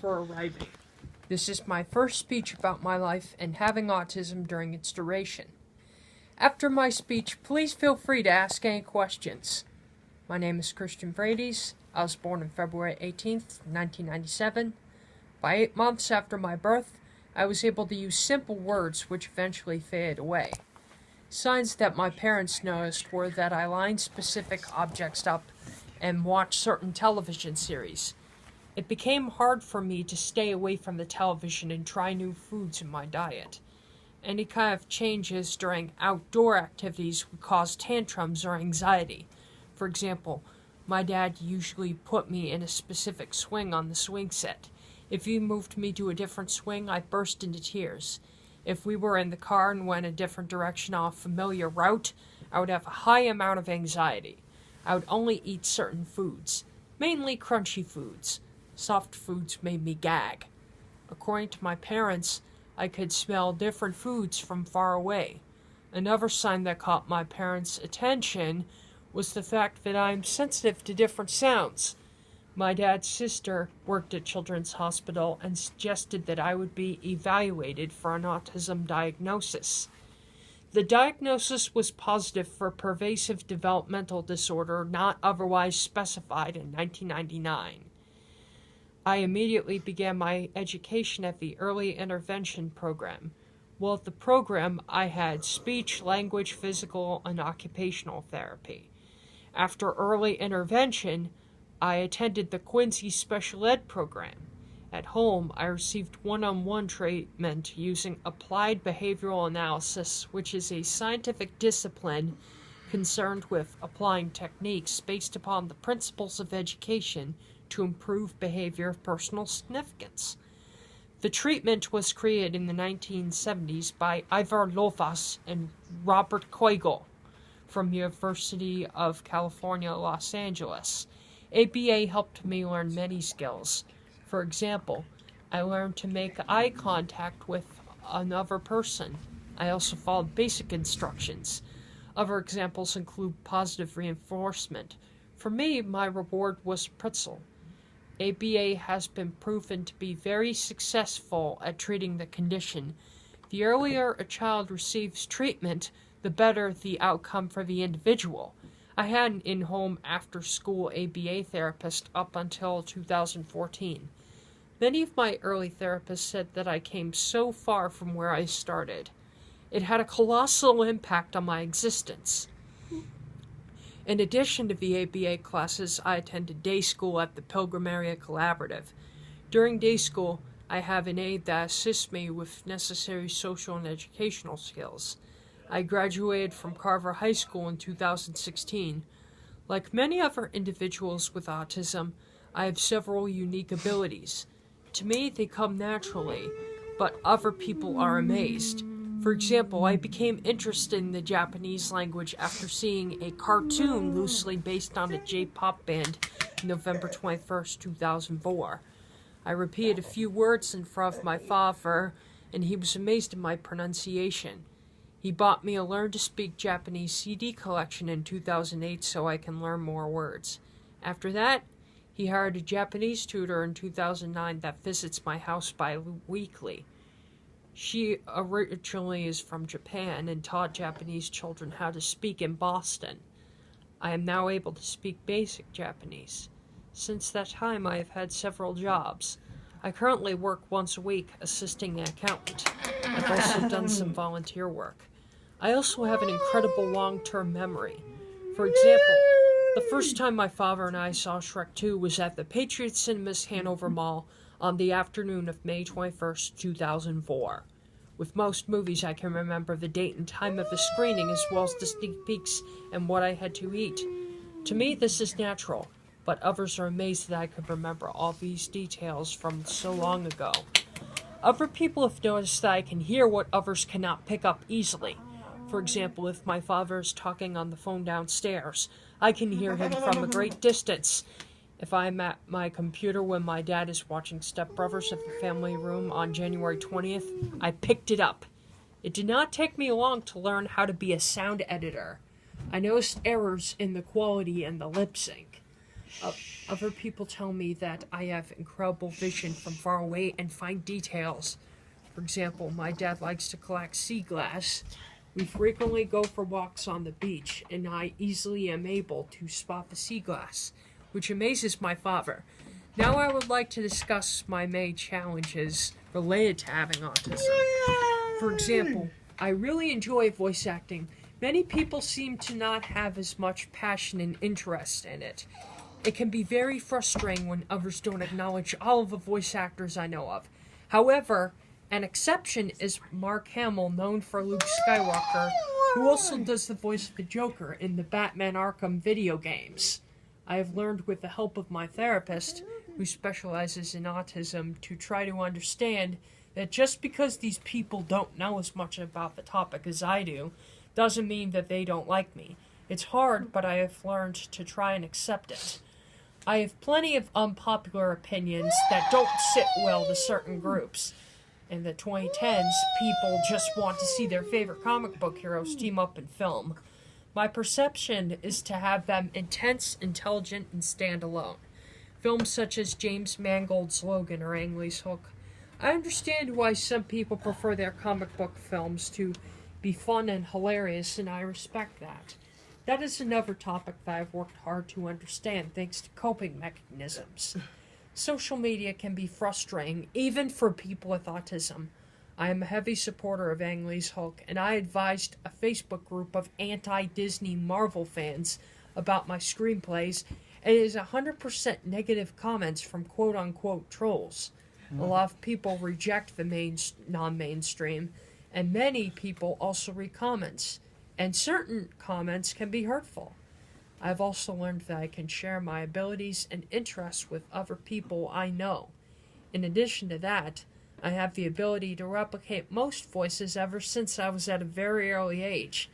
for arriving. This is my first speech about my life and having autism during its duration. After my speech, please feel free to ask any questions. My name is Frates. I was born on February 18th, 1997. By 8 months after my birth, I was able to use simple words which eventually faded away. Signs that my parents noticed were that I lined specific objects up and watched certain television series. It became hard for me to stay away from the television and try new foods in my diet. Any kind of changes during outdoor activities would cause tantrums or anxiety. For example, my dad usually put me in a specific swing on the swing set. If he moved me to a different swing, I burst into tears. If we were in the car and went a different direction on a familiar route, I would have a high amount of anxiety. I would only eat certain foods, mainly crunchy foods. Soft foods made me gag. According to my parents, I could smell different foods from far away. Another sign that caught my parents' attention was the fact that I'm sensitive to different sounds. My dad's sister worked at Children's Hospital and suggested that I would be evaluated for an autism diagnosis. The diagnosis was positive for pervasive developmental disorder not otherwise specified in 1999. I immediately began my education at the Early Intervention Program. While at the program, I had speech, language, physical, and occupational therapy. After early intervention, I attended the Quincy Special Ed program. At home, I received one-on-one treatment using applied behavioral analysis, which is a scientific discipline concerned with applying techniques based upon the principles of education to improve behavior of personal significance. The treatment was created in the 1970s by Ivar Lovaas and Robert Koegel from University of California, Los Angeles. ABA helped me learn many skills. For example, I learned to make eye contact with another person. I also followed basic instructions. Other examples include positive reinforcement. For me, my reward was pretzel. ABA has been proven to be very successful at treating the condition. The earlier a child receives treatment, the better the outcome for the individual. I had an in-home after-school ABA therapist up until 2014. Many of my early therapists said that I came so far from where I started. It had a colossal impact on my existence. In addition to the ABA classes, I attended day school at the Pilgrim Area Collaborative. During day school, I have an aide that assists me with necessary social and educational skills. I graduated from Carver High School in 2016. Like many other individuals with autism, I have several unique abilities. To me, they come naturally, but other people are amazed. For example, I became interested in the Japanese language after seeing a cartoon loosely based on a J-pop band November 21st, 2004. I repeated a few words in front of my father, and he was amazed at my pronunciation. He bought me a Learn to Speak Japanese CD collection in 2008 so I can learn more words. After that, he hired a Japanese tutor in 2009 that visits my house bi-weekly. She originally is from Japan and taught Japanese children how to speak in Boston. I am now able to speak basic Japanese. Since that time, I have had several jobs. I currently work once a week assisting an accountant. I've also done some volunteer work. I also have an incredible long-term memory. For example, the first time my father and I saw Shrek 2 was at the Patriot Cinemas Hanover Mall on the afternoon of May 21st, 2004. With most movies, I can remember the date and time of the screening as well as the sneak peeks and what I had to eat. To me, this is natural, but others are amazed that I could remember all these details from so long ago. Other people have noticed that I can hear what others cannot pick up easily. For example, if my father is talking on the phone downstairs, I can hear him from a great distance. If I'm at my computer when my dad is watching Step Brothers at the family room on January 20th, I picked it up. It did not take me long to learn how to be a sound editor. I noticed errors in the quality and the lip sync. Other people tell me that I have incredible vision from far away and find details. For example, my dad likes to collect sea glass. We frequently go for walks on the beach, and I easily am able to spot the sea glass, which amazes my father. Now I would like to discuss my main challenges related to having autism. For example, I really enjoy voice acting. Many people seem to not have as much passion and interest in it. It can be very frustrating when others don't acknowledge all of the voice actors I know of. However, an exception is Mark Hamill, known for Luke Skywalker, who also does the voice of the Joker in the Batman Arkham video games. I have learned with the help of my therapist, who specializes in autism, to try to understand that just because these people don't know as much about the topic as I do, doesn't mean that they don't like me. It's hard, but I have learned to try and accept it. I have plenty of unpopular opinions that don't sit well to certain groups. In the 2010s, people just want to see their favorite comic book heroes team up in film. My perception is to have them intense, intelligent, and stand alone. Films such as James Mangold's Logan or Ang Lee's Hook. I understand why some people prefer their comic book films to be fun and hilarious, and I respect that. That is another topic that I've worked hard to understand thanks to coping mechanisms. Social media can be frustrating, even for people with autism. I am a heavy supporter of Ang Lee's Hulk, and I advised a Facebook group of anti-Disney Marvel fans about my screenplays, and it is 100% negative comments from quote-unquote trolls. A lot of people reject the non-mainstream, and many people also read comments, and certain comments can be hurtful. I've also learned that I can share my abilities and interests with other people I know. In addition to that, I have the ability to replicate most voices ever since I was at a very early age.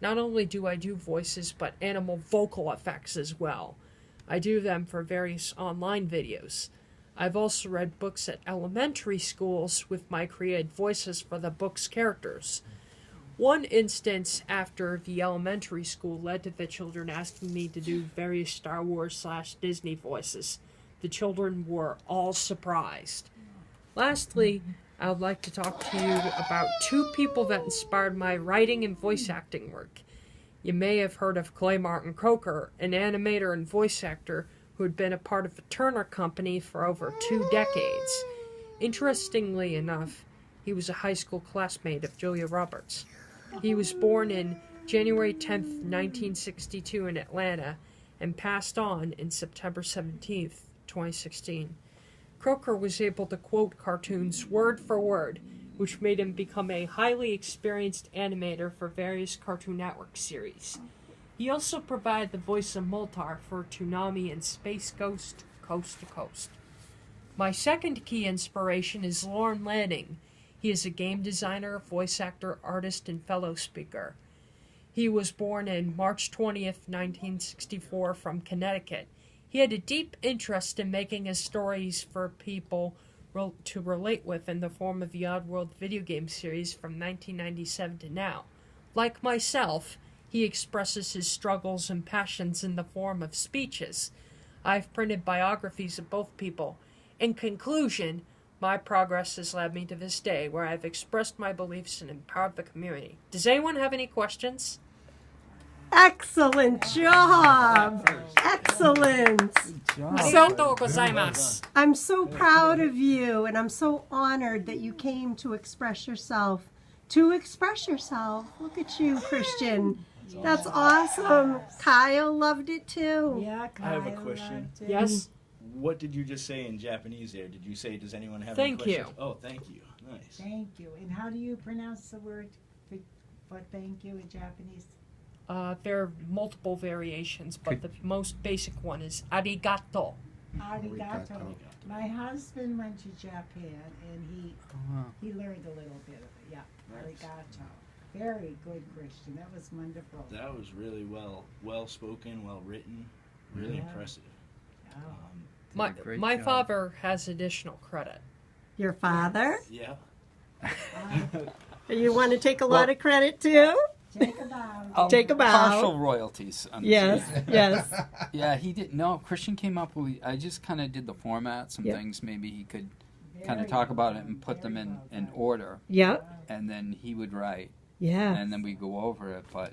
Not only do I do voices, but animal vocal effects as well. I do them for various online videos. I've also read books at elementary schools with my created voices for the book's characters. One instance after the elementary school led to the children asking me to do various Star Wars/Disney voices. The children were all surprised. Lastly, I would like to talk to you about two people that inspired my writing and voice acting work. You may have heard of Clay Martin Croker, an animator and voice actor who had been a part of the Turner Company for over 2 decades. Interestingly enough, he was a high school classmate of Julia Roberts. He was born in January 10th, 1962 in Atlanta, and passed on in September 17th, 2016. Croker was able to quote cartoons word for word, which made him become a highly experienced animator for various Cartoon Network series. He also provided the voice of Moltar for Toonami and Space Ghost Coast to Coast. My second key inspiration is Lorne Lanning. He is a game designer, voice actor, artist, and fellow speaker. He was born on March 20th, 1964 from Connecticut. He had a deep interest in making his stories for people to relate with in the form of the Oddworld video game series from 1997 to now. Like myself, he expresses his struggles and passions in the form of speeches. I've printed biographies of both people. In conclusion, my progress has led me to this day where I've expressed my beliefs and empowered the community. Does anyone have any questions? Excellent job! Excellent! Arigatou gozaimasu. I'm so proud of you, and I'm so honored that you came to express yourself. Look at you, Christian. That's awesome. Kyle loved it too. Yeah, Kyle I have a question. Yes? What did you just say in Japanese there? Did you say, does anyone have Thank any you. questions? Oh, thank you. Nice. Thank you. And how do you pronounce the word for thank you in Japanese? There are multiple variations, but the most basic one is arigato. Arigato. My husband went to Japan and he learned a little bit of it. Yeah, arigato. Very good, Christian. That was wonderful. That was really well spoken, well written, really impressive. Oh. My father has additional credit. Your father? Yeah. You want to take a lot of credit too? Take a bow. Take a bow. Partial royalties. Yes, yes. Yeah, he did. No, Christian came up with. I just kind of did the format. Some Yep. things maybe he could kind of talk about it and put them in order, Yeah, and then he would write, yeah. and then we go over it. But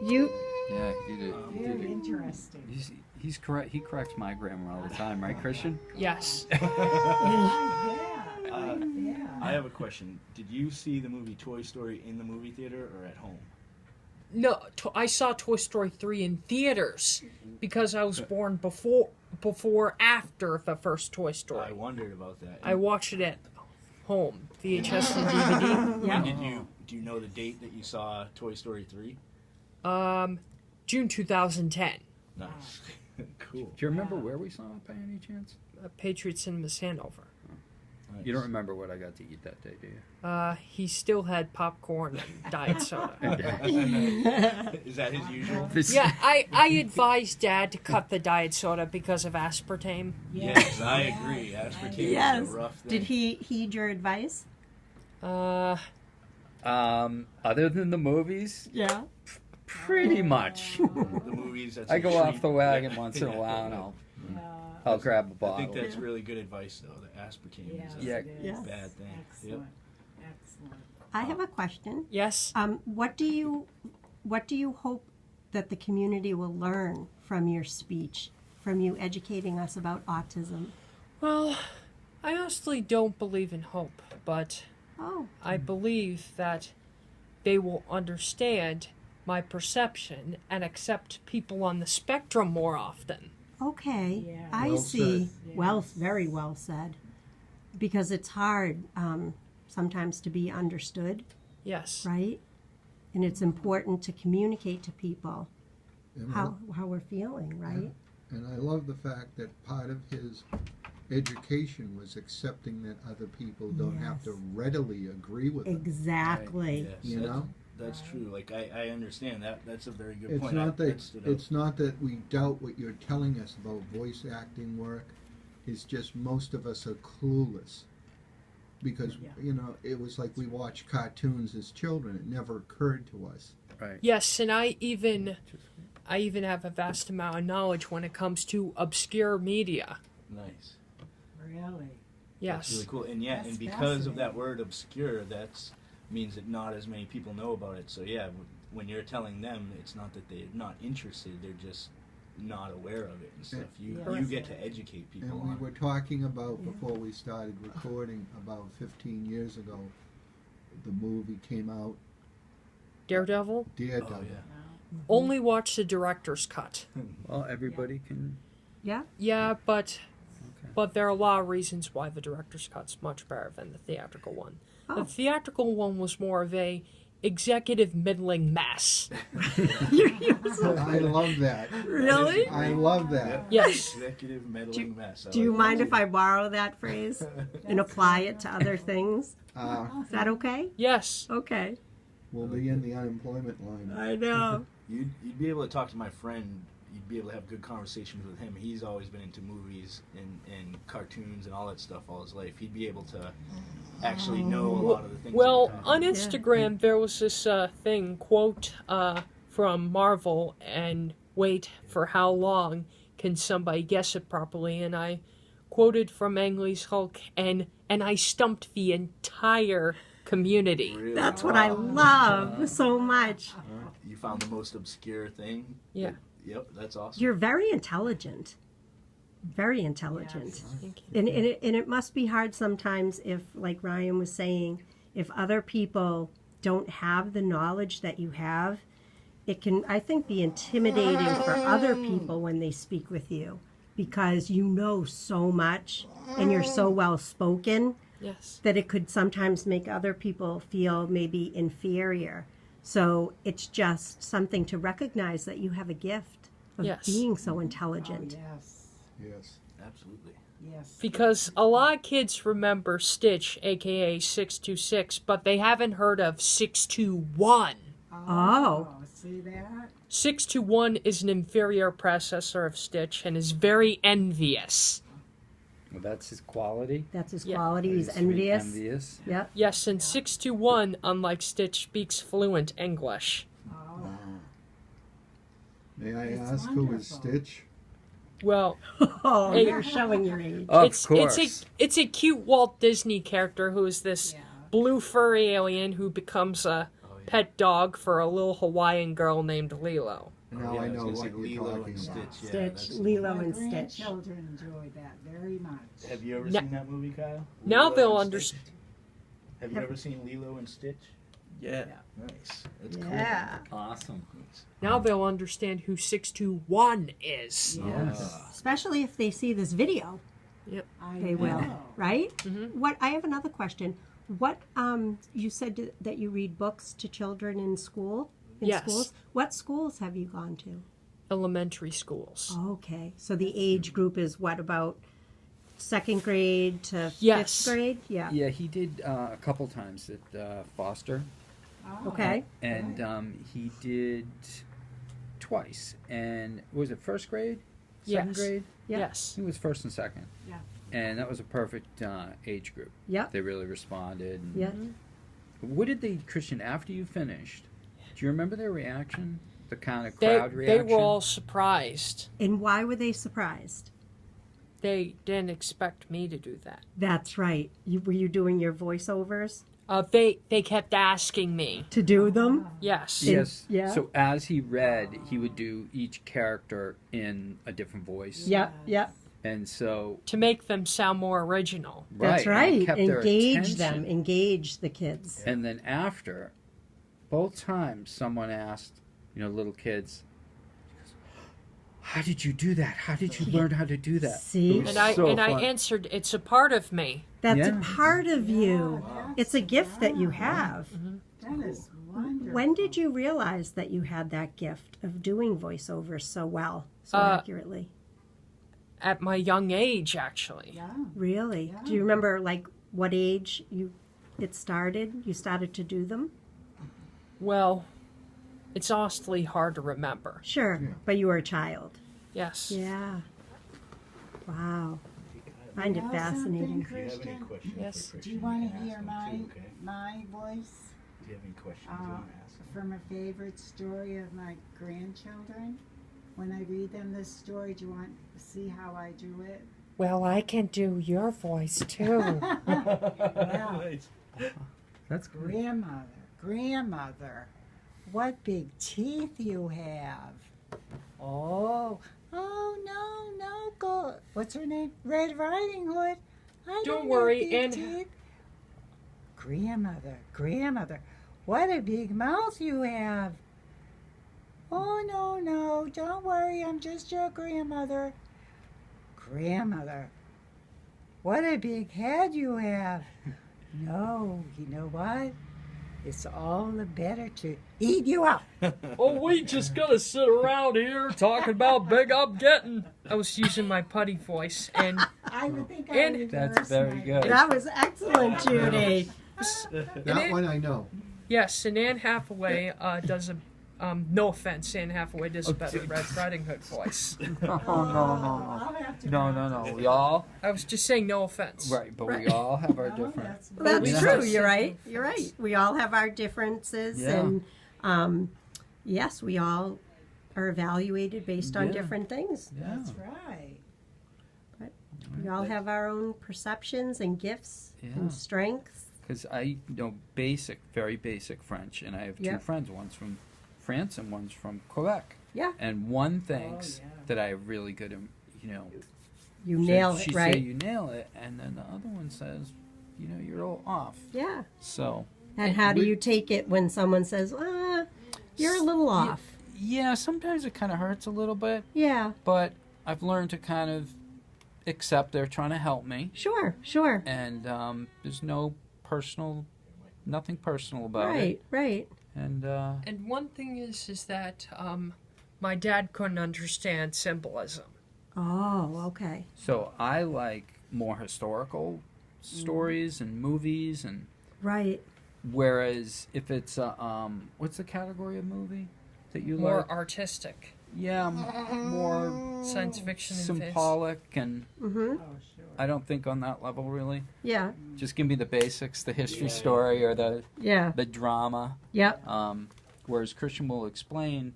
You, yeah, he did. Very interesting. He's correct. He corrects my grammar all the time, right, Christian? Yes. I have a question. Did you see the movie Toy Story in the movie theater or at home? No, I saw Toy Story 3 in theaters because I was born after the first Toy Story. I wondered about that. I watched it at home, VHS and DVD. yeah. Do you know the date that you saw Toy Story 3? June 2010. Nice. Cool. Do you remember where we saw it by any chance? Patriot Cinemas Hanover. Nice. You don't remember what I got to eat that day, do you? He still had popcorn and diet soda. Is that his usual? Yeah, I advised Dad to cut the diet soda because of aspartame. Yes, I agree. Aspartame Yes. is a rough thing. Did he heed your advice? Other than the movies, Yeah. pretty much. The movies, that's I a go treat. off the wagon Yeah. once in a while, and I'll grab a I bottle. think that's really good advice, though. The aspartame is a Yeah. Yeah. bad thing. Excellent. Excellent. I have a question. Yes. What do you hope that the community will learn from your speech, from you educating us about autism? Well, I honestly don't believe in hope, but Oh, I believe that they will understand my perception and accept people on the spectrum more often. okay. Yeah. I Well see. said. Well, Yes. very well said. Because it's hard sometimes to be understood, Yes. right? And it's important to communicate to people And how we're feeling, right? And I love the fact that part of his education was accepting that other people don't have to Yes. readily agree with him. Exactly. Yes, You that's- know? That's true. Like, I understand that. That's a very good It's point. not that stood out. it's not that we doubt what you're telling us about voice acting work. It's just most of us are clueless. Because Yeah. it was like we watched cartoons as children. It never occurred to us. Right. Yes, and I even have a vast amount of knowledge when it comes to obscure media. Nice. Really? Yes. That's really cool. And yeah, That's and because of that fascinating. word obscure, that's means that not as many people know about it. So yeah, when you're telling them, it's not that they're not interested; they're just not aware of it and stuff. You Yes. get to educate people And we on were it. talking about, before we started recording, about 15 years ago, the movie came out, Daredevil? Daredevil. Oh yeah. Only watch the director's cut. Well, everybody can. Yeah? Yeah, but Okay. there are a lot of reasons why the director's cut's much better than the theatrical one. Oh. The theatrical one was more of a executive middling mess. I love that. Really? I love that. Yes. Executive meddling mess. I Do you like mind that if I borrow that phrase and apply it to other things? Is that okay? Yes. Okay. We'll be in the unemployment line. I know. You'd be able to talk to my friend. You'd be able to have good conversations with him. He's always been into movies and cartoons and all that stuff all his life. He'd be able to actually know a lot of the things. Well, that we're on talking about. Instagram, there was this thing, quote, from Marvel, and wait for how long can somebody guess it properly, and I quoted from Ang Lee's Hulk, and I stumped the entire community. Really? That's what I love so much. You found the most obscure thing. Yeah. Yep, that's awesome. You're very intelligent. Very intelligent. Yes. Thank you. And it must be hard sometimes if, like Ryan was saying, if other people don't have the knowledge that you have, it can, I think, be intimidating for other people when they speak with you because you know so much and you're so well spoken Yes. that it could sometimes make other people feel maybe inferior. So it's just something to recognize that you have a gift of Yes. being so Oh, intelligent. yes. Yes. Absolutely. Yes. Because a lot of kids remember Stitch, aka 626, but they haven't heard of 621. Oh. See that? 621 is an inferior processor of Stitch and is very envious. Well, that's his quality. That's his Yeah. quality. He's Very sweet, envious. envious. Yep. Yes, and 621, unlike Stitch, speaks fluent English. Oh, May I It's ask who is wonderful. Stitch? Well, Oh, Hey. you're showing your age. Of it's course. it's a cute Walt Disney character who is this yeah. blue furry alien who becomes a Oh, yeah. pet dog for a little Hawaiian girl named Lilo. Now Yeah, I was know gonna say what you're Lilo talking and about. Stitch. Yeah, Stitch, that's- Lilo My and Stitch. grandchildren enjoy that very much. Have you ever No- seen that movie, Kyle? Now Lilo they'll and understand. Stitch? Have you ever seen Lilo and Stitch? Yeah. Nice. That's Yeah. Awesome. Now they'll understand who 621 is. Yes. Especially if they see this video, I they will, know. right? Mhm. What I have another question. What you said that you read books to children in school? In Yes. schools? What schools have you gone to? Elementary schools. Okay. So the age group is what, about second grade to Yes. fifth grade? Yeah. Yeah, he did a couple times at Foster, Oh, Okay. and he did twice. And was it first grade? Second Yes. grade? Yeah. Yes. He was first and second. Yeah. And that was a perfect age group. Yep. They really responded. And Yeah. What did they, Christian, after you finished, do you remember their reaction? The kind of They, crowd they reaction? were all surprised. And why were they surprised? They didn't expect me to do that. That's right. Were you doing your voiceovers They kept asking me. to do them? Yes. Yes. Yeah. So as he read, he would do each character in a different voice. Yep. Yep. And so, To make them sound more original. That's and it right. kept their Engage them. attention. Engage the kids. And then after, both times someone asked, little kids, how did you do that? How did you learn how to do that? See? It was And I so and I fun. answered, it's a part of me. That's Yeah. a part of you. Wow. It's a gift that you have. That is wonderful. When did you realize that you had that gift of doing voiceovers so well, so Uh, accurately? At my young age, actually. Yeah. Really? Yeah. Do you remember like what age it started? You started to do them? Well, it's awfully hard to remember. Sure, but you were a child. Yes. Yeah. Wow. Find it know fascinating. something, Do you have any Christian? questions Yes. for Christian? Do you want can to ask hear him my too, okay? my voice Do you have any questions you want to ask him? from a favorite story of my grandchildren? When I read them this story, do you want to see how I do it? Well, I can do your voice too. Nice. That's great. Grandmother, what big teeth you have. Oh, no, go. What's her name? Red Riding Hood. I Don't have worry, big and- teeth. Grandmother, what a big mouth you have. Oh, no, don't worry, I'm just your grandmother. Grandmother, what a big head you have. No, you know what? It's all the better to eat you up. Oh, we just gotta sit around here talking about big I'm getting. I was using my putty voice, and I would think And- I would That's very good. That was excellent, Judy. That one I know. yes, and Anne Hathaway does a. No offense, Anne Hathaway does a better Red Riding Hood voice. I'll have to No. We all, I was just saying no offense. right, but we Right. all have our Oh, different. That's Yeah. true. You're right. You're right. We all have our differences, Yeah. and yes, we all are evaluated based on Yeah. different things. Yeah. That's right. We all have our own perceptions and gifts Yeah. and strengths. Because I know very basic French, and I have two Yep. friends, one's from France and one's from Quebec. Yeah. And one thinks yeah. that I have really good, You nail she it, say right? you nail it, and then the other one says, you're a little off. Yeah. So And how do you take it when someone says, you're a little off? yeah, sometimes it kind of hurts a little bit, Yeah. but I've learned to kind of accept they're trying to help me, Sure. and there's nothing personal about it. Right. Right. And And one thing is that my dad couldn't understand symbolism. Oh, okay. so I like more historical stories and movies, and Right. whereas if it's a what's the category of movie that you More like? artistic. Yeah, more Science fiction and symbolic, and Mm-hmm. Oh, sure. I don't think on that level really. Yeah. Just give me the basics, the history Yeah. story or Yeah. the drama. Yep. Whereas Christian will explain.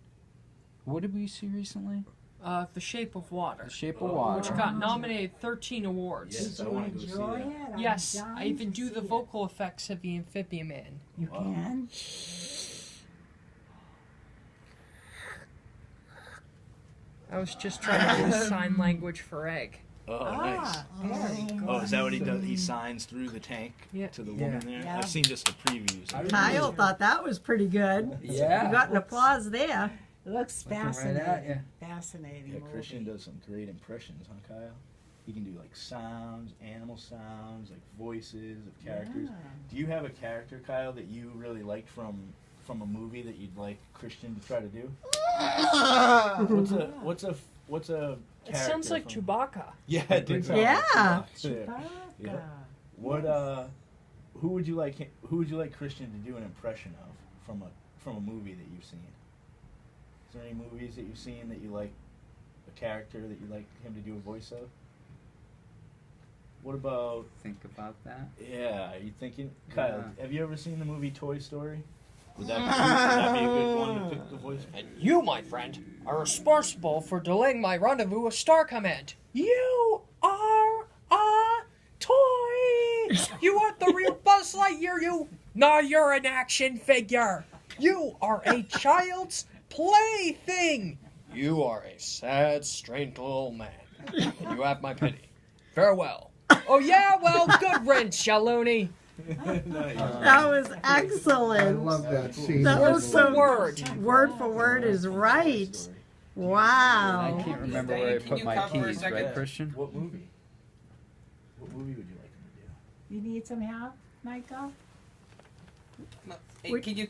What did we see recently? The Shape of Water, The Shape of Water. which got nominated 13 awards. Yes, Did I you wanna go see enjoy that. it? I'm Yes, dying I even to do the see it. vocal effects of the Amphibian Man. You Wow. can? I was just trying to do sign language for egg. Oh, nice. Very good. Oh, is that what he does? He signs through the tank Yeah. to the woman there? Yeah. I've seen just the previews. Kyle thought that was pretty good. Yeah. You got an applause there. It looks Looking right fascinating. at ya. Fascinating. Yeah, movie. Christian does some great impressions, huh, Kyle? He can do like sounds, animal sounds, like voices of characters. Yeah. Do you have a character, Kyle, that you really like from a movie that you'd like Christian to try to do? What's a It character sounds like from... Chewbacca. Yeah, it did sound Yeah. like Chewbacca. Chewbacca. Yeah. What who would you like Christian to do an impression of from a movie that you've seen? Is there any movies that you've seen that you like a character that you like him to do a voice of? What about Think about that. yeah, are you thinking Kyle, Yeah. have you ever seen the movie Toy Story? Would that be a good one to pick the voice? And you, my friend, are responsible for delaying my rendezvous with Star Command. You are a toy! You aren't the real Buzz Lightyear, you! Nah, you're an action figure! You are a child's plaything! You are a sad, strange little man. And you have my pity. Farewell. Oh yeah, well, good riddance, ya loony. That was I excellent. love that scene. That Word was for so word. Word for word is right. I Wow. can't remember Dave, where I can put you my come for a keys, second? right, Christian? What movie? What movie would you like him to do? You need some help, Michael? Hey, Wait. can you?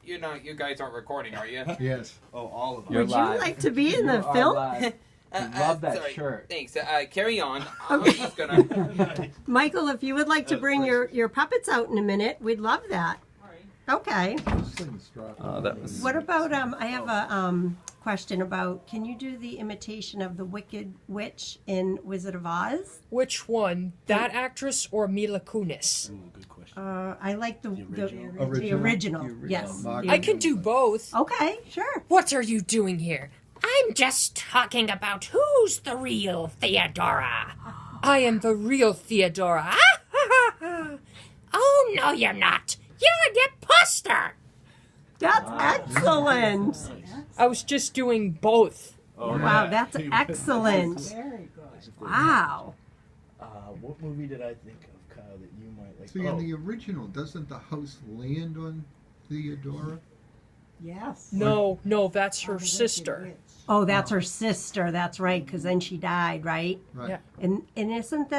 You guys aren't recording, are you? Yes. Oh, all of them. You're Would live. you like to be in the You are film? live. Love that sorry. shirt. Thanks. Carry on. I'm Okay. just gonna. Michael, if you would like to bring your puppets out in a minute, we'd love that. Okay. This thing's dropping. Oh, that was- What about I have a question about, can you do the imitation of the Wicked Witch in Wizard of Oz? Which one? That actress or Mila Kunis? Ooh, good question. I like the original? original. The original. Yes. Margaret. I can do both. Okay, sure. What are you doing here? I'm just talking about who's the real Theodora. I am the real Theodora. Oh, no, you're not. You're an imposter. That's excellent. I was just doing both. Oh, Wow, yeah. that's excellent. Very good. As if they- Wow. What movie did I think of, Kyle, that you might like? See, in the original, doesn't the house land on Theodora? Yes. No, that's Oh, her the Wicked sister. Witch. Oh, that's her sister. That's right, because then she died, right? Right. Yeah. And isn't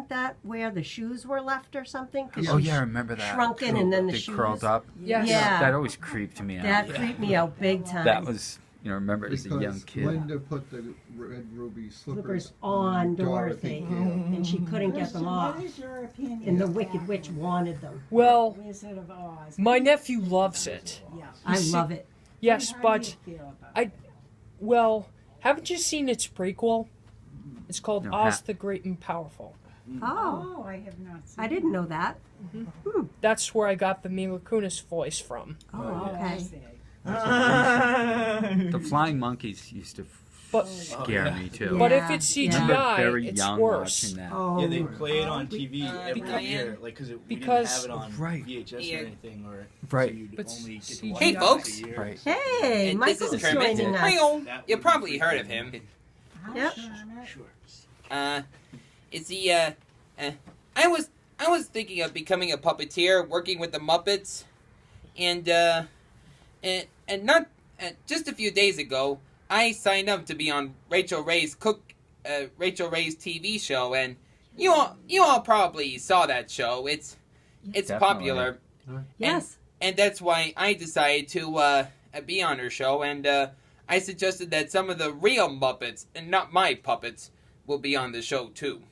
that where the shoes were left or something? 'Cause Oh she yeah, I remember that. shrunken and then the they shoes. curled up. Yes. Yeah. That always creeped me out. That creeped me out big time. That was, remember as a young Because kid. Linda put the red ruby Slippers slippers on Dorothy, Gale. and she couldn't get them Christian, off. What is your opinion? And the of Wicked that Witch movie? wanted them. Well, Wizard of Oz. my nephew loves it. Yeah. I see- love it. Yes, How do but, you feel about I- it? well, haven't you seen its prequel? It's called No, Oz ha- the Great and Powerful. Oh, I have not seen I didn't know that. That's where I got the Mila Kunis voice from. Oh, Oh, I okay. see. The flying monkeys used to But scare me too. but if Yeah, it's yeah. I remember CGI, very it's young worse. watching that. Oh, Yeah, they play it on TV every because- year, like because we didn't because- have it on Right. VHS Yeah. or anything, or Right. So you'd But only get to CGI watch Hey, it folks. once a year. Right. Hey, And Michael's this is Kermit. joining us. Hi-yo. That You would be probably pretty heard of cool. him. Hi, Yep. Kermit. Sure. Is he? I was thinking of becoming a puppeteer, working with the Muppets, and not just a few days ago, I signed up to be on Rachel Ray's TV show, and you all probably saw that show. It's Definitely. popular, Yes. and that's why I decided to be on her show, and I suggested that some of the real Muppets and not my puppets will be on the show too.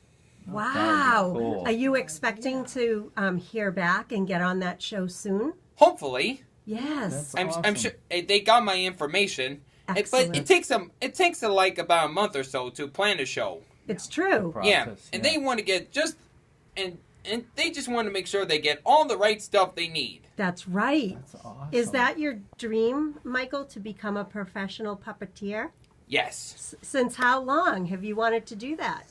Wow. cool. Are you expecting to hear back and get on that show soon? Hopefully. Yes. That's I'm awesome. sure they got my information, Excellent. But it takes like about a month or so to plan a show. It's true. Yeah, Process, and they want to get and they just want to make sure they get all the right stuff they need. That's right. That's awesome. Is that your dream, Michael, to become a professional puppeteer? Yes. Since how long have you wanted to do that?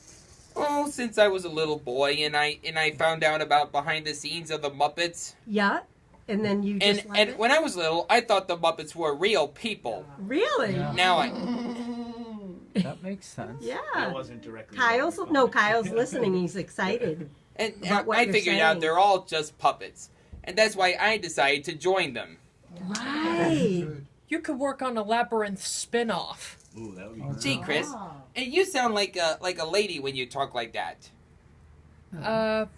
Oh, since I was a little boy, and I found out about behind the scenes of the Muppets. Yeah. And then you just love And it? when I was little, I thought the Muppets were real people. Really? Yeah. Now I That makes sense. That Yeah. wasn't directly. Kyle's listening. He's excited. and About what I you're figured saying. out they're all just puppets, and that's why I decided to join them. Right. Good. You could work on a Labyrinth spin-off. Ooh, that would be Oh, great. See, Chris, and you sound like a lady when you talk like that.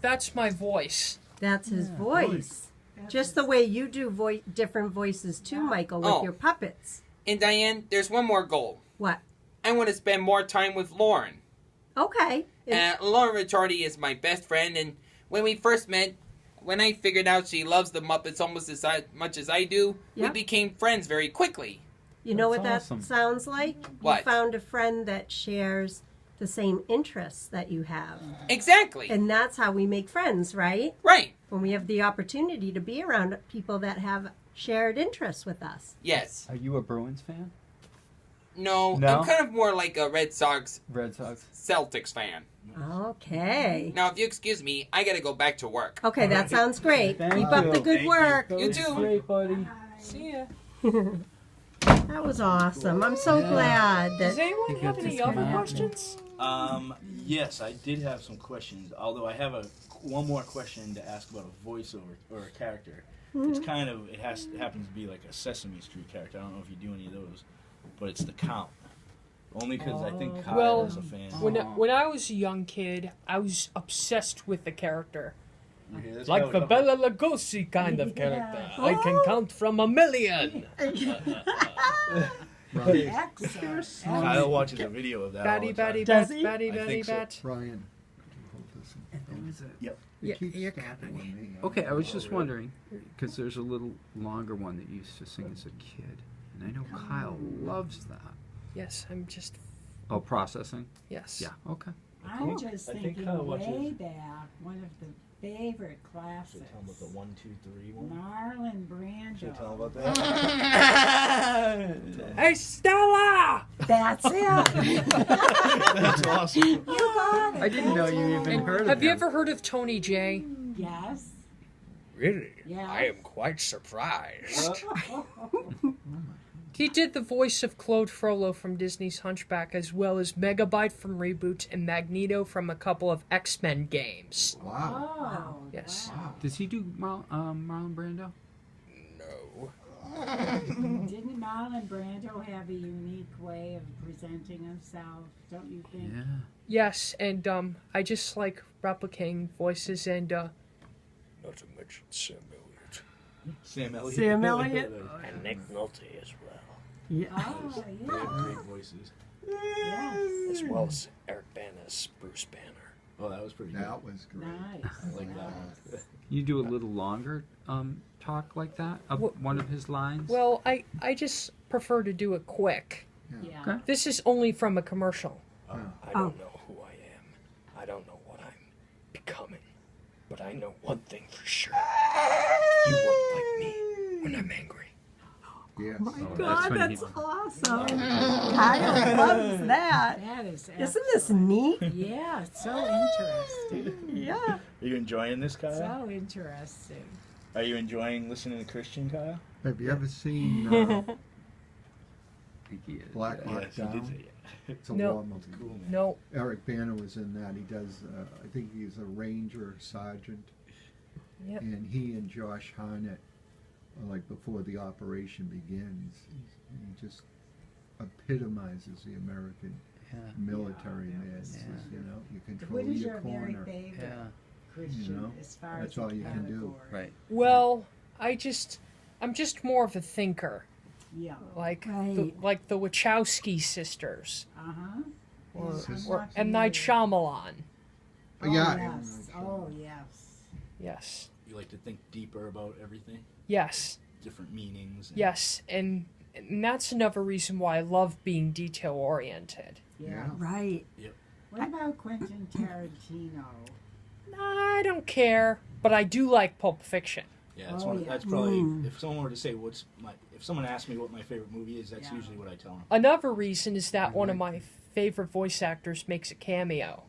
That's my voice. That's his Yeah, voice. Just the way you do different voices too, Michael, with Oh. your puppets. And Diane, there's one more goal. What? I want to spend more time with Lauren. Okay. Lauren Ricciardi is my best friend, and when we first met, when I figured out she loves the Muppets almost as much as I do, Yep. we became friends very quickly. You know what That's that awesome. sounds like? What? You found a friend that shares the same interests that you have. Exactly. And that's how we make friends, right? Right. When we have the opportunity to be around people that have shared interests with us. Yes. Are you a Bruins fan? No, No? I'm kind of more like a Red Sox Red Sox. Celtics fan. Okay. Now, if you excuse me, I gotta go back to work. Okay, that sounds great. Thank Keep up you. the good Thank work. You too. Great, buddy. See ya. That was awesome. I'm so glad Does that. anyone You have got any this other map. questions? Yes, I did have some questions. Although I have one more question to ask about a voiceover or a character. It's kind of it happens to be like a Sesame Street character. I don't know if you do any of those, but it's the Count. Only because I think Kyle Well, is a fan. When I was a young kid, I was obsessed with the character. You hear this? Like Kyle, the talk Bela Lugosi kind of character. I can count from 1,000,000. Ryan, Excellent. Kyle watches a video of that. all Batty, the time. batty, Does bat, he? batty, I batty, think so. bat. Ryan, hold this. Yep. It Yeah, keeps you're stopping on me. Okay, I was just wondering, because there's a little longer one that you used to sing as a kid, and I know Kyle loves that. Yes, I'm just. Oh, processing? Yes. Yeah, okay. I'm just I think thinking Kyle watches- way back, one of the favorite classics. Should I tell him about the 1, 2, 3 one? Marlon Should I tell him Brando. about that? Hey, Stella! That's it. That's awesome. You got it. I didn't know you even heard of Have you him. ever heard of Tony J? Yes. Really? Yeah. I am quite surprised. Oh, He did the voice of Claude Frollo from Disney's Hunchback, as well as Megabyte from Reboot and Magneto from a couple of X-Men games. Wow. Yes. Wow. Does he do Marlon Brando? No. Didn't Marlon Brando have a unique way of presenting himself? Don't you think? Yeah. Yes, and I just like replicating voices and not to mention Sam Elliott Sam Elliott. Sam Elliott. and Nick Nolte as well, Yeah. Oh, They have yeah. great voices. Yes. as well as Eric Bana's Bruce Banner. Oh, that was pretty good. That was great. Nice. I like that one. You do a little longer talk like that of Wh- one of his lines? Well, I just prefer to do it quick. Yeah. Okay. This is only from a commercial. Yeah. I don't know who I am. I don't know what I'm becoming. But I know one thing for sure. You won't like me when I'm angry. Yes. My Oh, God, when that's he- awesome. Kyle loves that. That is. Isn't this neat? Yeah, it's so interesting. Yeah. Are you enjoying this, Kyle? So interesting. Are you enjoying listening to Christian, Kyle? Have you ever seen I think he is. Black yeah. Hawk Yes, you did Down? say it. It's a No. war movie. Cool, man. No. Eric Bana was in that. He does, I think he's a ranger sergeant. Yep. And he and Josh Harnett, like before the operation begins, he just epitomizes the American Yeah. military man. Yeah. It's just, you know, you control What is your your very corner. favorite Yeah. Christian You know, as far that's as the all you can do. category? Right. Well, I'm just more of a thinker. Yeah. Like Right. like the Wachowski sisters Uh-huh. or, I'm or watching M. Night the- Shyamalan. Oh, Yeah. yes. Oh, yes. Yes. You like to think deeper about everything? Yes. Different meanings. And Yes. And And that's another reason why I love being detail-oriented. Yeah. Right. What about Quentin Tarantino? I don't care, but I do like Pulp Fiction. Yeah, that's, Oh, one, yeah. that's probably, if someone were to say if someone asked me what my favorite movie is, that's usually what I tell them. Another reason is that one of my favorite voice actors makes a cameo.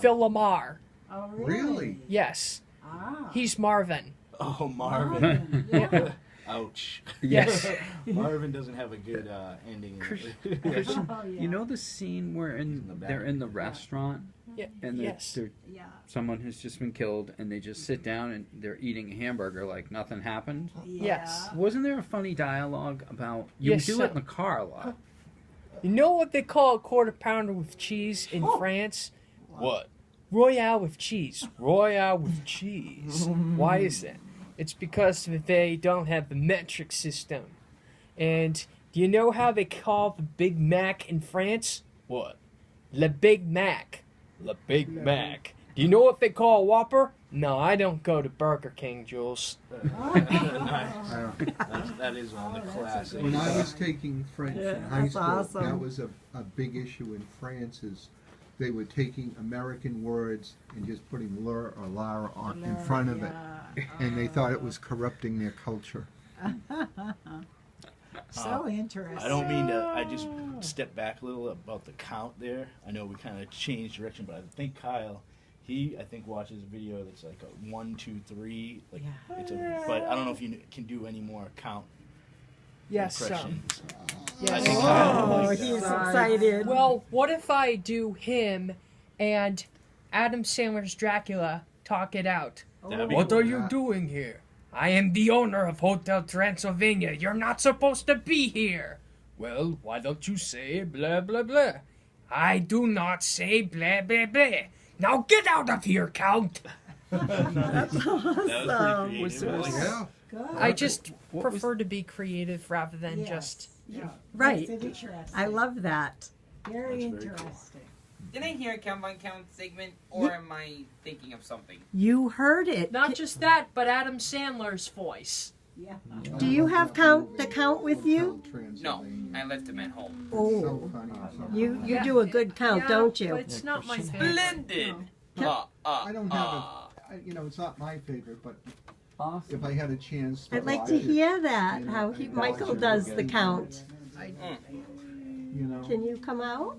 Phil Lamar. Oh, Really? Yes. Ah. He's Marvin. Oh, Marvin. Yeah. Ouch. Yes. Marvin doesn't have a good ending. Christian, Oh, yeah. you know the scene where they're in the restaurant Yeah. and Yes. Yeah. someone has just been killed and they just sit down and they're eating a hamburger like nothing happened? Yes. Wasn't there a funny dialogue about you Yes, do sir. it in the car a lot? You know what they call a quarter pounder with cheese in France? What? Royale with cheese. Royale with cheese. Why is that? It's because they don't have the metric system. And do you know how they call the Big Mac in France? What? Le Big Mac. Le Big Mac. Do you know what they call a Whopper? No, I don't go to Burger King, Jules. That is one of the classics. When I was taking French in high that's school, awesome. that was a big issue in France. Is they were taking American words and just putting "lur" or "lar" in front of it, and they thought it was corrupting their culture. So interesting. I don't mean to. I just step back a little about the count there. I know we kind of changed direction, but I think Kyle, I think watches a video that's like a 1, 2, 3. Like it's a. But I don't know if you can do any more count Yes, impressions. yes. I think Kyle would Oh, like he's that. excited. Well, what if I do him and Adam Sandler's Dracula talk it out? That'd be What cool. are you doing here? I am the owner of Hotel Transylvania. You're not supposed to be here. Well, why don't you say blah, blah, blah? I do not say blah, blah, blah. Now get out of here, Count. That was pretty Was creative. I like Yeah. Good. I just What was- prefer to be creative rather than Yes. just... Yeah. Right. That's interesting. I love that. Very That's very cool. interesting. Did I hear a count by count segment, or am I thinking of something? You heard it. Not just that, but Adam Sandler's voice. Yeah. Do you have the count with you? No, I left him at home. Oh, So funny. you do a good count, Yeah, don't But you? it's not my favorite. Splendid! I don't have it's not my favorite, but if I had a chance to I'd like watch to it, hear that. you know, How Michael does the count. you know. Can you come out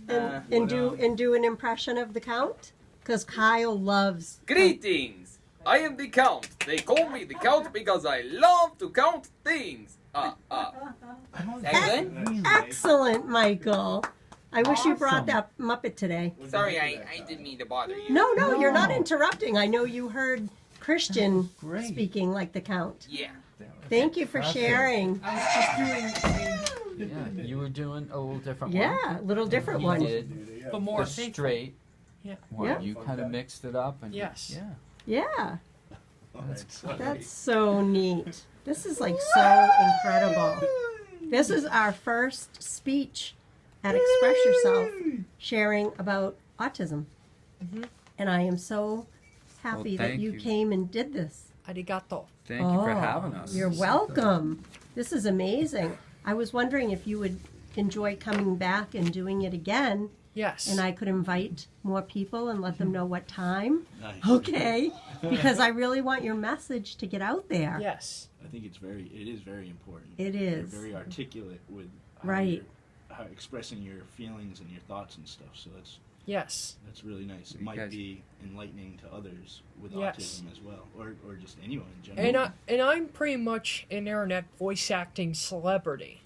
and do an impression of the count? Because Kyle loves. Greetings! I am the Count. They call me the Count because I love to count things. Is that good? Excellent, Michael. I wish you brought that Muppet today. Sorry, I didn't mean to bother you. No, you're not interrupting. I know you heard Christian Great. speaking like the count. Yeah. Thank you for sharing. I was just doing Yeah, you were doing a little different Yeah, a little different one. one. You did the more the straight Yeah. one. Yeah. You kind of mixed it up. And Yes. Yeah. Yeah, That's that's so neat. This is like so incredible. This is our first speech at Express Yourself, sharing about autism. And I am so happy that thank you you. came and did this. Arigato. Thank you for Oh, having us. You're welcome. This is amazing. I was wondering if you would enjoy coming back and doing it again, Yes. and I could invite more people and let them know what time. nice. Okay, because I really want your message to get out there. Yes. I think it is very important. It is. You're very articulate with how Right. how expressing your feelings and your thoughts and stuff. So Yes. that's really nice. It You might guys- be enlightening to others with Yes. autism as well, or just anyone in general. And I'm pretty much an internet voice acting celebrity.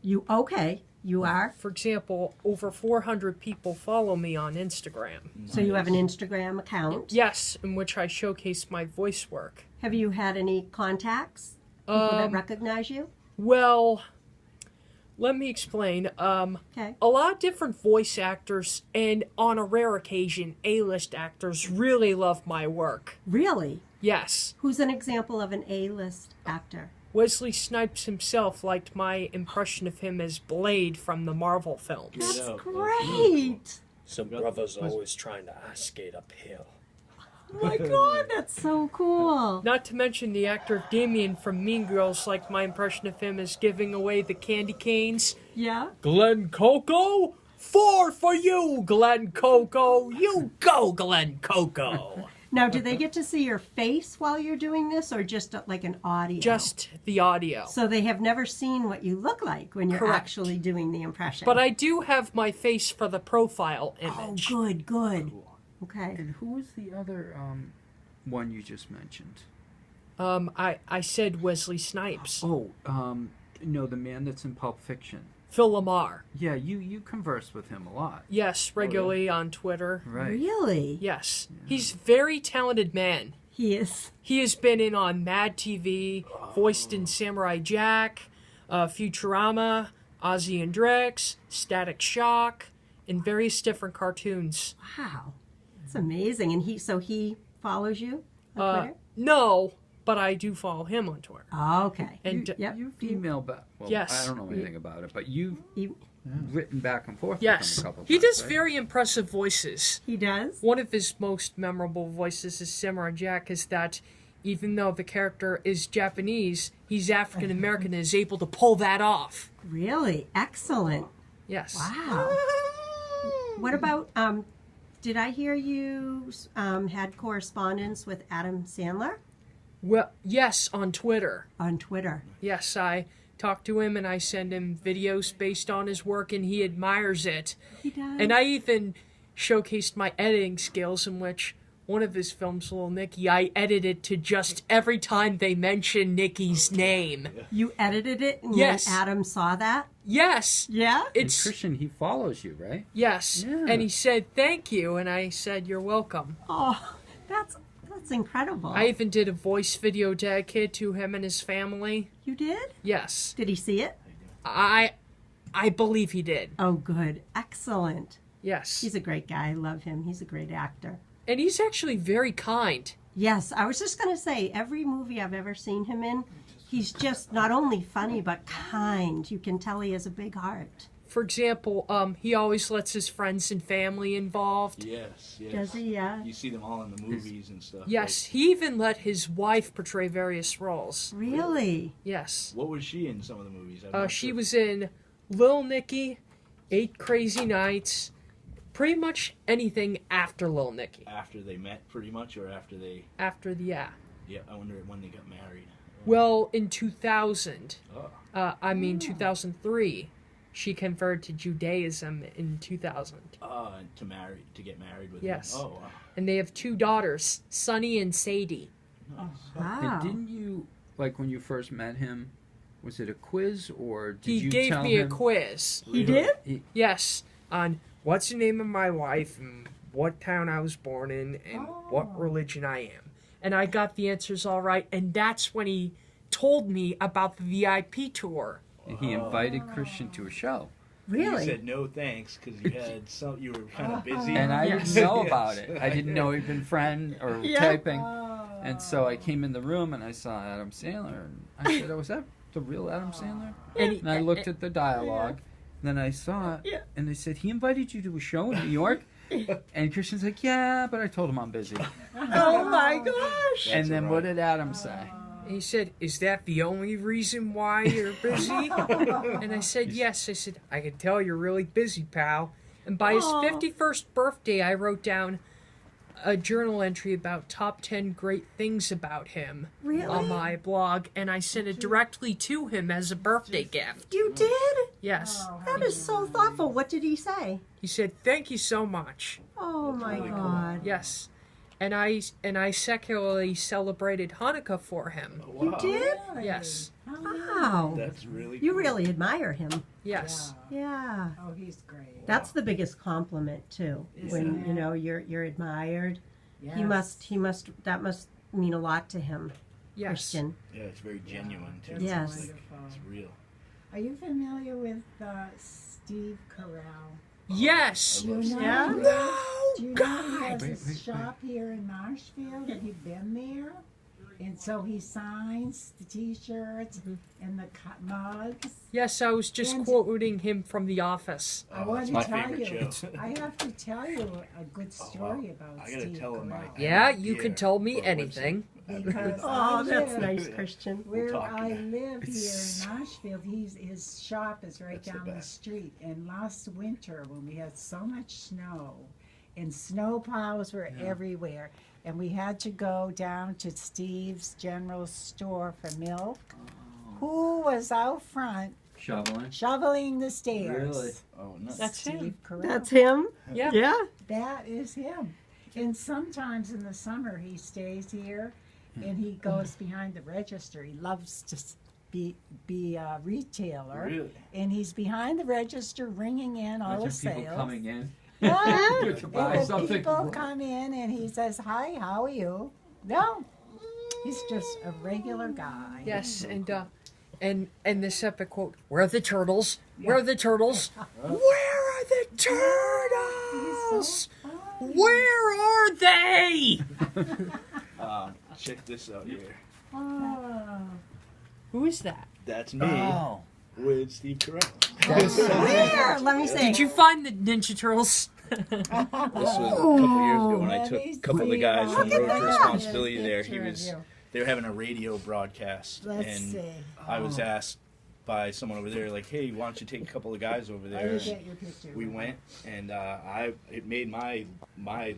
You are. For example, over 400 people follow me on Instagram. So you have an Instagram account. Yes, in which I showcase my voice work. Have you had any contacts? People that Um, recognize you? Well, let me explain. Okay. A lot of different voice actors and, on a rare occasion, A-list actors really love my work. Really? Yes. Who's an example of an A-list actor? Wesley Snipes himself liked my impression of him as Blade from the Marvel films. That's up. great. Some brother's always trying to skate uphill. Oh my God, that's so cool. Not to mention the actor Damien from Mean Girls, like my impression of him is giving away the candy canes. Yeah. Glen Coco, 4 for you, Glen Coco. You go, Glen Coco. Now, do they get to see your face while you're doing this, or just like an audio? Just the audio. So they have never seen what you look like when you're Correct. actually doing the impression. But I do have my face for the profile image. Oh, good, good. Okay. And who was the other one you just mentioned? I said Wesley Snipes. Oh, no, the man that's in Pulp Fiction. Phil Lamar. Yeah, you converse with him a lot. Yes, regularly on Twitter. Right. Really? Yes. He's a very talented man. He is. He has been in on Mad TV, voiced in Samurai Jack, Futurama, Ozzy and Drex, Static Shock, in various different cartoons. Wow. That's amazing. And he follows you on Twitter? No, but I do follow him on Twitter. Oh, okay. And You've emailed back. Well, Yes. I don't know anything about it, but you've You- written back and forth with yes, him a couple he times, does right? very impressive voices. he does? One of his most memorable voices is Samurai Jack, is that even though the character is Japanese, he's African American and is able to pull that off. Really? Excellent. Yes. Wow. What about, did I hear you had correspondence with Adam Sandler Well, yes, on Twitter. on Twitter? Yes, I talk to him and I send him videos based on his work and he admires it. He does. And I even showcased my editing skills, in which one of his films, Little Nicky, I edited to just every time they mention Nicky's name. You edited it and Yes. then Adam saw that? Yes. Yeah? And It's Christian, he follows you, right? yes. Yeah. And he said thank you and I said you're welcome. Oh, that's incredible. I even did a voice video dedicated to him and his family. You did? Yes. Did he see it? I believe he did. Oh, good. Excellent. Yes. He's a great guy. I love him. He's a great actor. And he's actually very kind. Yes, I was just going to say, every movie I've ever seen him in, he's just not only funny, but kind. You can tell he has a big heart. For example, he always lets his friends and family involved. Yes, yes. Does he? Yeah. You see them all in the movies and stuff. Yes, he even let his wife portray various roles. Really? Yes. Like, what was she in some of the movies? I'm not She sure. was in Lil Nicky, 8 Crazy Nights, pretty much anything after Lil Nicky. After they met, pretty much, or after they... After the, yeah. Yeah, I wonder when they got married. Well, in 2000, Oh. 2003, she converted to Judaism in 2000. To get married with Yes. him. Oh, wow. And they have 2 daughters, Sunny and Sadie. Wow. And didn't you, like when you first met him, was it a quiz or did He you gave tell me a him? quiz. He did? Yes, on what's the name of my wife and what town I was born in and what religion I am. And I got the answers all right, and that's when he told me about the VIP tour. And he invited Christian to a show. Really? You said no thanks because you were kind of busy. And I Yes. didn't know Yes. about it. I didn't know he'd been friend or Yeah. typing. And so I came in the room and I saw Adam Sandler. And I said, oh, is that the real Adam Sandler? And I looked at the dialogue. Then I saw it. And they said, he invited you to a show in New York? And Christian's like, yeah, but I told him I'm busy. Oh my gosh. And then right. what did Adam say? He said, is that the only reason why you're busy? And I said, yes. I said, I can tell you're really busy, pal. And by his 51st birthday, I wrote down a journal entry about top 10 great things about him Really? on my blog, and I sent it directly to him as a birthday gift. You did? Yes. That is so thoughtful. What did he say? He said, thank you so much. Oh my really cool. God. Yes. And I secularly celebrated Hanukkah for him. Wow. You did? Yes. Wow. That's really You cool. really admire him. Yes. Yeah. Oh, he's great. That's the biggest compliment too. When Isn't it? you're admired. Yes. He must that must mean a lot to him, Yes. Christian. Yeah, it's very genuine, too. It's Yes. It's, wonderful. it's real. Are you familiar with Steve Carell? Yes. You know? Yeah? Do you know he has Wait, a shop here in Marshfield? Have you been there? And so he signs the T-shirts and the mugs. Yes, I was just And- quoting him from The Office. I want it's to my tell favorite you. show. I have to tell you a good story about I gotta Steve tell him Carell. Yeah, you Yeah, can tell me or website. anything. Because Oh, that's live nice, Christian. Where talk. I live It's here in Nashville, his shop is right That's the down the best. street. And last winter, when we had so much snow, and snow plows were everywhere, and we had to go down to Steve's General Store for milk. Who was out front Shoveling. shoveling the stairs? Really? Oh, nice. That's Steve him. Carell. That's him? Yeah. Yeah. That is him. And sometimes in the summer he stays here and he goes behind the register. He loves to be a retailer. Really? And he's behind the register ringing in all the Imagine people sales. coming in. Yeah. You could buy And the something. people come in and he says, "Hi, how are you?" No. He's just a regular guy. Yes, and this epic quote: "Where are the turtles? Where are the turtles? Where are the turtles? Where are they?" Check this out here. Oh. Who is that? That's me Oh. with Steve Carell. Where? Let me see. Did you find the Ninja Turtles? This was a couple years ago when I Let took me a couple of the see. guys from Look at Road to that. Responsibility Get a there. picture of They were having a radio broadcast, Let's and see. I was asked by someone over there, like, "Hey, why don't you take a couple of guys over Let there?" me get your picture. We went, and it made my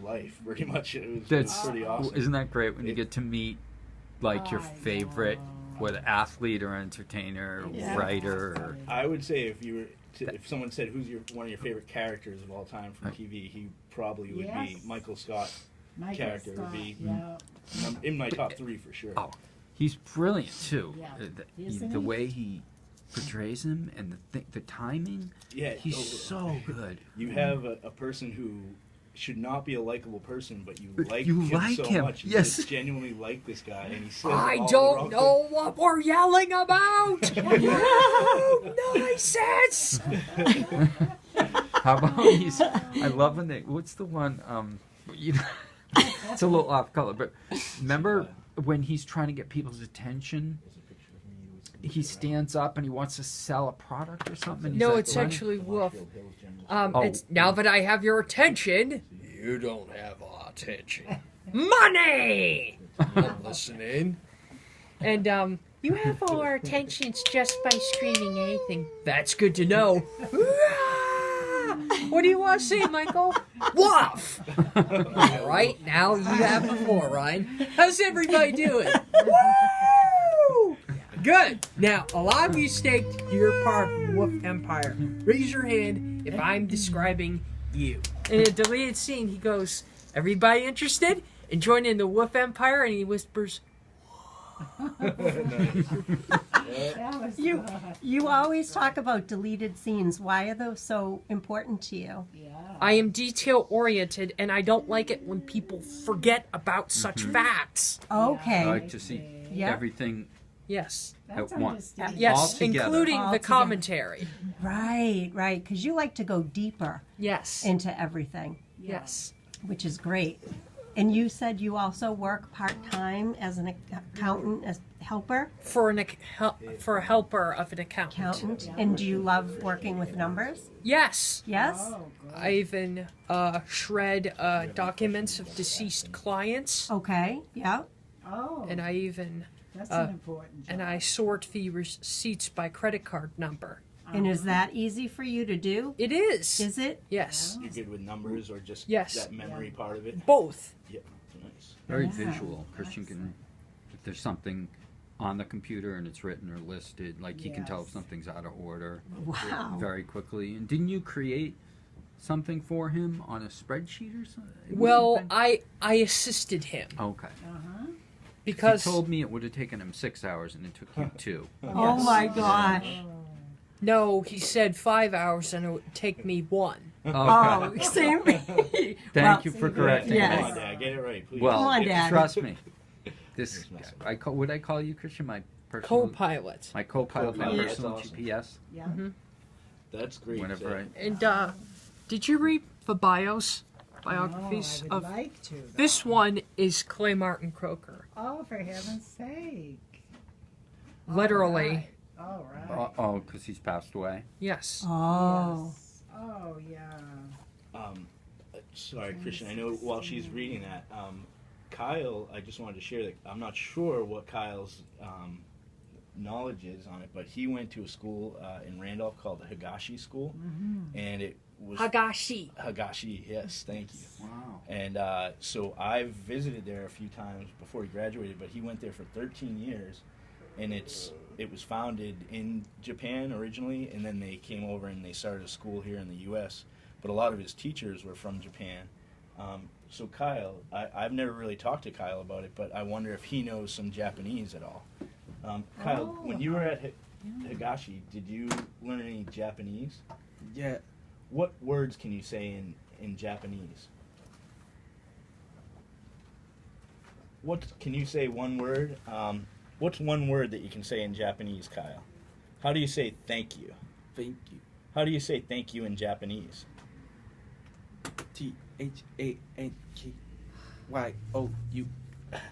life pretty much. It was That's pretty awesome. Isn't that great when you get to meet like your I favorite, know. whether athlete or entertainer, or Yeah. writer, or I would say if someone said who's one of your favorite characters of all time from TV, he probably would be Yes. Michael Scott. Michael character would Scott, be- yeah. In my top three for sure. Oh, he's brilliant too. Yeah. The Isn't he? way he portrays him and the timing, Yeah, he's so good. You have a person who should not be a likable person, but you But like you him like so him, much. You yes. just genuinely like this guy, and he says I all the don't wrong know what we're yelling about. No noises. How about he's? I love when they. What's the one? You know, it's a little off color, but remember when he's trying to get people's attention? He stands up and he wants to sell a product or something. and he's No, like it's running. actually Wolf. Oh. It's now that I have your attention. You don't have our attention. Money. I'm listening. And you have all our attentions just by screaming anything. That's good to know. What do you want to say, Michael? Woof! All right, now you have the floor, Ryan. How's everybody doing? Woo! Good. Now, allow me to state you're part of the Wolf Empire. Raise your hand if I'm describing you. In a deleted scene, he goes, "Everybody interested in joining the Wolf Empire?" And he whispers, That was You good. you always talk about deleted scenes. Why are those so important to you? Yeah. "I am detail-oriented, and I don't like it when people forget about such facts." Okay. I like to see Yeah. everything Yes. That's at once. understandable. Yes, All together. including All the together. commentary. Right, right. Because you like to go deeper Yes. into everything, Yes. which is great. And you said you also work part-time as an accountant, as helper, For for a helper of an accountant. And do you love working with numbers? Yes. Yes? Oh, good. I even shred documents of deceased clients, Okay, yeah. Oh, and I even that's an important job. and I sort the receipts by credit card number. And is that easy for you to do? It is. Is it? Yes. You're good with numbers or just Yes. that memory part of it? Both. Yeah, nice. very Yeah. visual. Christian can, if there's something on the computer and it's written or listed, like he can tell if Yes. something's out of order Wow. very quickly. And didn't you create something for him on a spreadsheet or something? It Well, wasn't been- I assisted him okay. Uh-huh. because He told me it would have taken him 6 hours and it took you 2. Oh my gosh. no, he said 5 hours and it would take me 1. Okay. Oh, same. Thank you for correcting Yes. Come on, me. Dad, get it right, please. Well, Come on, Dad. trust me. This would I call you Christian? My personal Co-pilot. my co-pilot, my Co-pilot, personal that's awesome. GPS. Yeah. That's great. Whenever I And did you read the bios? biographies No, I of. would like to. Though. This one is Clay Martin Croker. Oh, for heaven's sake! Literally. All right. Oh, because he's passed away. Yes. Oh. Yes. Oh, yeah. Sorry, Christian. I know while she's reading that, Kyle, I just wanted to share that I'm not sure what Kyle's knowledge is on it, but he went to a school in Randolph called the Higashi School, and it was Hagashi. Higashi. Yes, thank you. Wow. And so I've visited there a few times before he graduated, but he went there for 13 years, and it was founded in Japan originally, and then they came over and they started a school here in the U.S., but a lot of his teachers were from Japan. So Kyle, I've never really talked to Kyle about it, but I wonder if he knows some Japanese at all. Kyle, when you were at Higashi, did you learn any Japanese? Yeah. What words can you say in Japanese? Can you say one word? What's one word that you can say in Japanese, Kyle? How do you say thank you? Thank you. How do you say thank you in Japanese? THANKYOU.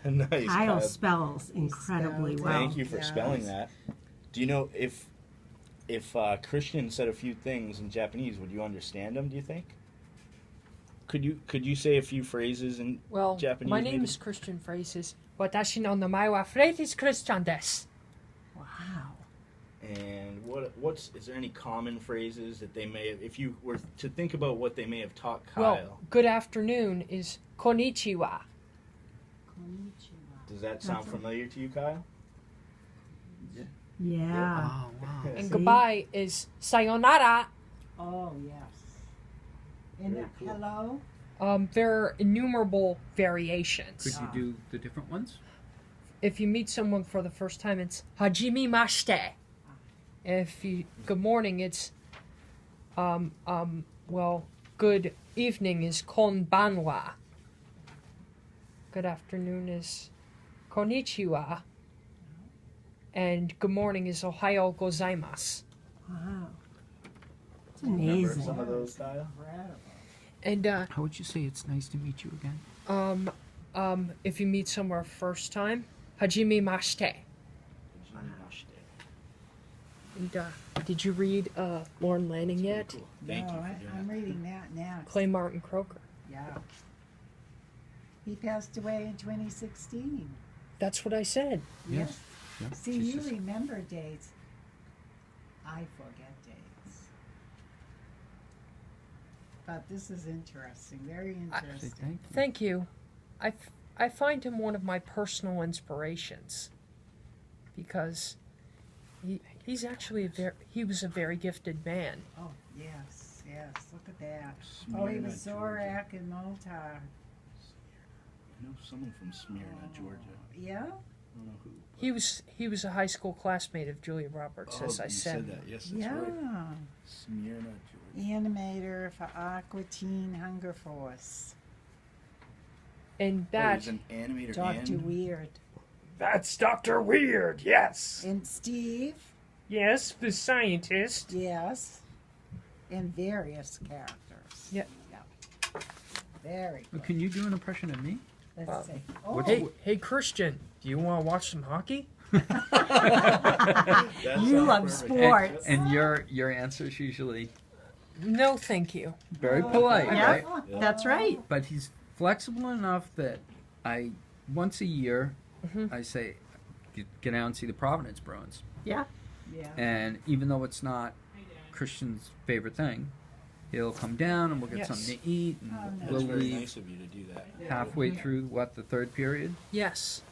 Nice, Kyle spells incredibly well. Thank you for spelling that. Do you know if Christian said a few things in Japanese, would you understand them, do you think? Could you say a few phrases in Japanese? My name maybe? is Christian Frates. Watashi no namae wa Frates Christian desu. Wow. And is there any common phrases that they may have, if you were to think about what they may have taught Kyle? Well, good afternoon is konnichiwa. Does that sound familiar to you, Kyle? Yeah. Oh, wow. And See? goodbye is sayonara. Oh, yes. And Very cool. hello? There are innumerable variations. Could you do the different ones? If you meet someone for the first time, it's hajimemashite. Good morning, it's good evening is konbanwa. Good afternoon is konnichiwa. And good morning is ohayo gozaimasu. Wow. It's Remember amazing. some of those, Kyle? Incredible. And How would you say it's nice to meet you again? if you meet someone first time, hajimemashite. And did you read Lauren Lanning yet? Cool. Thank you for doing I'm that. reading that next. Clay Martin Croker. Yeah. He passed away in 2016. That's what I said. Yes. Yeah. See, She's you just- remember dates. I forget dates. But this is interesting. Very Say interesting. thank you. Thank you. I find him one of my personal inspirations because he's actually he was a very gifted man. Oh, yes, yes. Look at that. Smyrna, Oh, he was Georgia. Zorak and Motar. I know someone from Smyrna, Georgia. Yeah? I don't know who. He was a high school classmate of Julia Roberts, as I you said. that. Yes, that's Yeah. right. Smyrna, Georgia. Animator for Aqua Teen Hunger Force. And He that was an animator Dr. and... Weird. that's Dr. Weird, yes. And Steve. Yes, the scientist. Yes. And various characters. Yeah. Very Well, good. can you do an impression of me? Let's see. Oh, what's- Hey Christian, do you want to watch some hockey? That You sounds love perfect. sports. And your answer's usually No, thank you. very polite, Yeah. right? That's right. But he's flexible enough that once a year, Mhm. I say, get out and see the Providence Bruins. Yeah. yeah. And even though it's not Christian's favorite thing, he'll come down and we'll get Yes. something to eat, and Oh, no. That's we'll very leave nice of you to do that. halfway through the third period. Yes.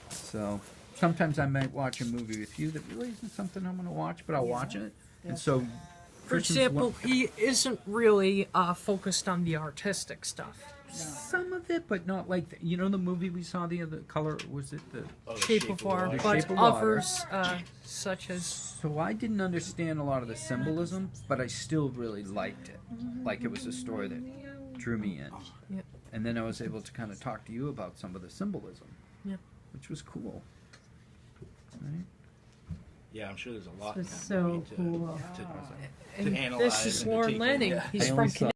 So sometimes I might watch a movie with you that really isn't something I'm going to watch, but I'll watch it. And so, For Christian's example, one- he isn't really focused on the artistic stuff. some of it, but not like the movie we saw the other color was it the. Oh, the Shape of Water, The but Shape of Water. others such as So I didn't understand a lot of the symbolism, but I still really liked it. Like it was a story that drew me in. Yeah. And then I was able to kind of talk to you about some of the symbolism. Yeah. Which was cool. Right? Yeah, I'm sure there's a lot. It in was that movie so cool. to and analyze this is and to Lauren take in. Lanning. Yeah. He's I from only saw